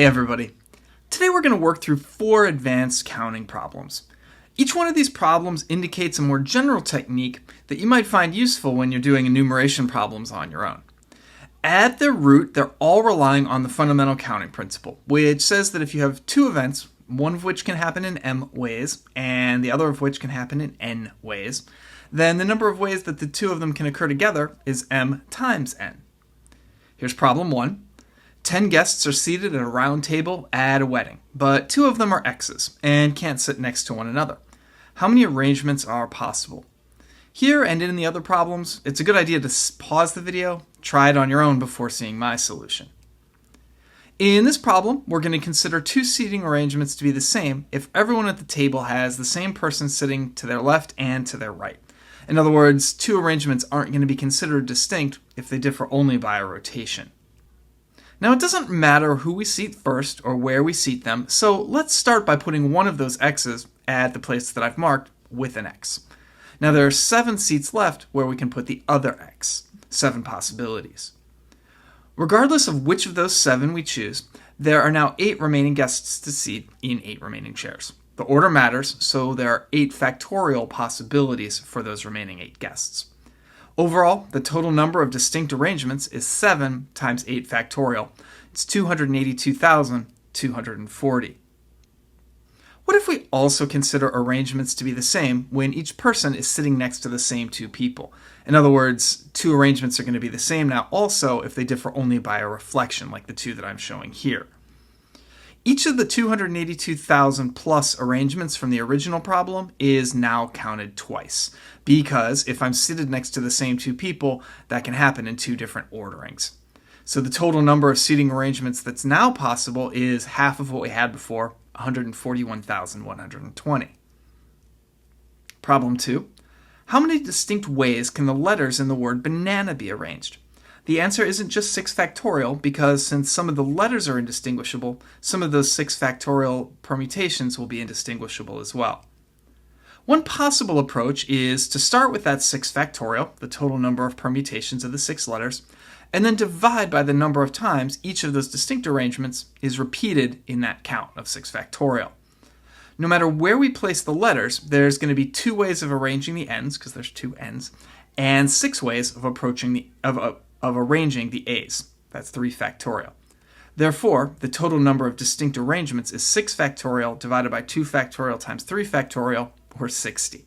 Hey everybody. Today we're going to work through 4 advanced counting problems. Each one of these problems indicates a more general technique that you might find useful when you're doing enumeration problems on your own. At their root, they're all relying on the fundamental counting principle, which says that if you have 2 events, one of which can happen in m ways, and the other of which can happen in n ways, then the number of ways that the 2 of them can occur together is m times n. Here's problem 1. 10 guests are seated at a round table at a wedding, but 2 of them are X's and can't sit next to one another. How many arrangements are possible? Here and in the other problems, it's a good idea to pause the video, try it on your own before seeing my solution. In this problem, we're going to consider 2 seating arrangements to be the same if everyone at the table has the same person sitting to their left and to their right. In other words, 2 arrangements aren't going to be considered distinct if they differ only by a rotation. Now, it doesn't matter who we seat first or where we seat them, so let's start by putting one of those X's at the place that I've marked with an X. Now, there are 7 seats left where we can put the other X, 7 possibilities. Regardless of which of those 7 we choose, there are now 8 remaining guests to seat in 8 remaining chairs. The order matters, so there are 8 factorial possibilities for those remaining 8 guests. Overall, the total number of distinct arrangements is 7 times 8 factorial. It's 282,240. What if we also consider arrangements to be the same when each person is sitting next to the same 2 people? In other words, 2 arrangements are going to be the same now also if they differ only by a reflection, like the 2 that I'm showing here. Each of the 282,000 plus arrangements from the original problem is now counted twice, because if I'm seated next to the same 2 people, that can happen in 2 different orderings. So the total number of seating arrangements that's now possible is half of what we had before, 141,120. Problem 2. How many distinct ways can the letters in the word banana be arranged? The answer isn't just 6 factorial, because since some of the letters are indistinguishable, some of those 6 factorial permutations will be indistinguishable as well. One possible approach is to start with that 6 factorial, the total number of permutations of the 6 letters, and then divide by the number of times each of those distinct arrangements is repeated in that count of 6 factorial. No matter where we place the letters, there's going to be 2 ways of arranging the n's, because there's 2 n's, and 6 ways of arranging the a's. That's 3 factorial. Therefore, the total number of distinct arrangements is 6 factorial divided by 2 factorial times 3 factorial, or 60.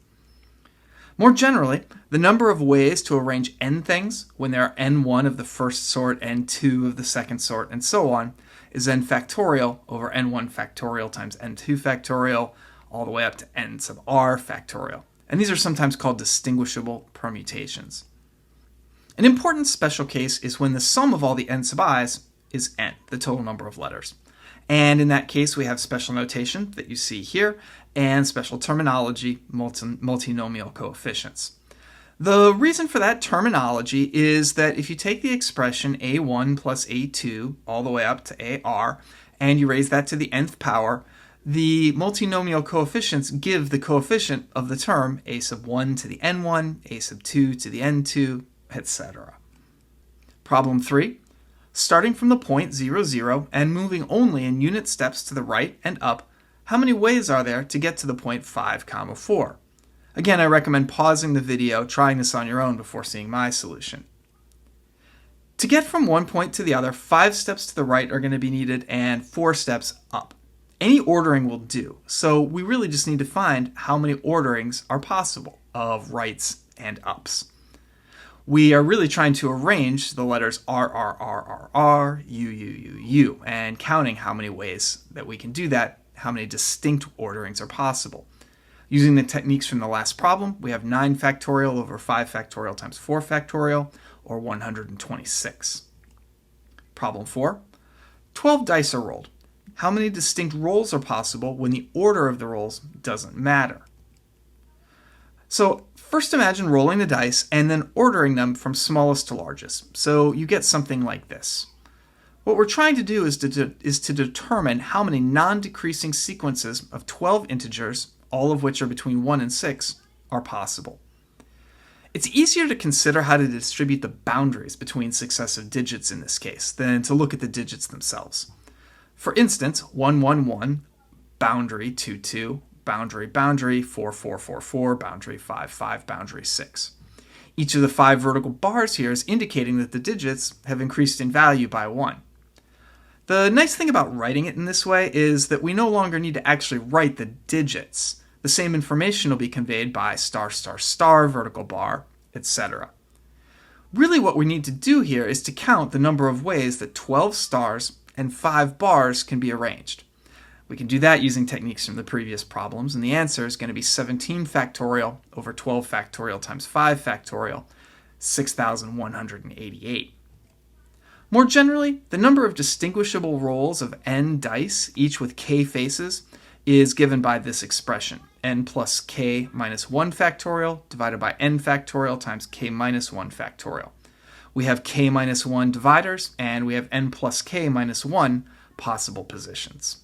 More generally, the number of ways to arrange n things when there are n1 of the first sort, n2 of the second sort, and so on, is n factorial over n1 factorial times n2 factorial, all the way up to n sub r factorial. And these are sometimes called distinguishable permutations. An important special case is when the sum of all the n sub i's is n, the total number of letters. And in that case, we have special notation that you see here, and special terminology, multinomial coefficients. The reason for that terminology is that if you take the expression a1 plus a2 all the way up to ar, and you raise that to the nth power, the multinomial coefficients give the coefficient of the term a sub 1 to the n1, a sub 2 to the n2, etc. Problem 3. Starting from the point 0, 0 and moving only in unit steps to the right and up, how many ways are there to get to the point 5, 4? Again, I recommend pausing the video, trying this on your own before seeing my solution. To get from one point to the other, 5 steps to the right are going to be needed and 4 steps up. Any ordering will do, so we really just need to find how many orderings are possible of rights and ups. We are really trying to arrange the letters R, R, R, R, R, U, U, U, U, and counting how many ways that we can do that, how many distinct orderings are possible. Using the techniques from the last problem, we have 9 factorial over 5 factorial times 4 factorial, or 126. Problem 4. 12 dice are rolled. How many distinct rolls are possible when the order of the rolls doesn't matter? So first imagine rolling the dice and then ordering them from smallest to largest. So you get something like this. What we're trying to do is to determine how many non-decreasing sequences of 12 integers, all of which are between 1 and 6, are possible. It's easier to consider how to distribute the boundaries between successive digits in this case than to look at the digits themselves. For instance, 1, 1, 1, boundary 2, 2, boundary, boundary 4, 4, 4, 4, boundary 5, 5, boundary 6. Each of the 5 vertical bars here is indicating that the digits have increased in value by 1. The nice thing about writing it in this way is that we no longer need to actually write the digits. The same information will be conveyed by star, star, star, vertical bar, etc. Really what we need to do here is to count the number of ways that 12 stars and 5 bars can be arranged. We can do that using techniques from the previous problems, and the answer is going to be 17 factorial over 12 factorial times 5 factorial, 6,188. More generally, the number of distinguishable rolls of n dice, each with k faces, is given by this expression, n plus k minus 1 factorial divided by n factorial times k minus 1 factorial. We have k minus 1 dividers, and we have n plus k minus 1 possible positions.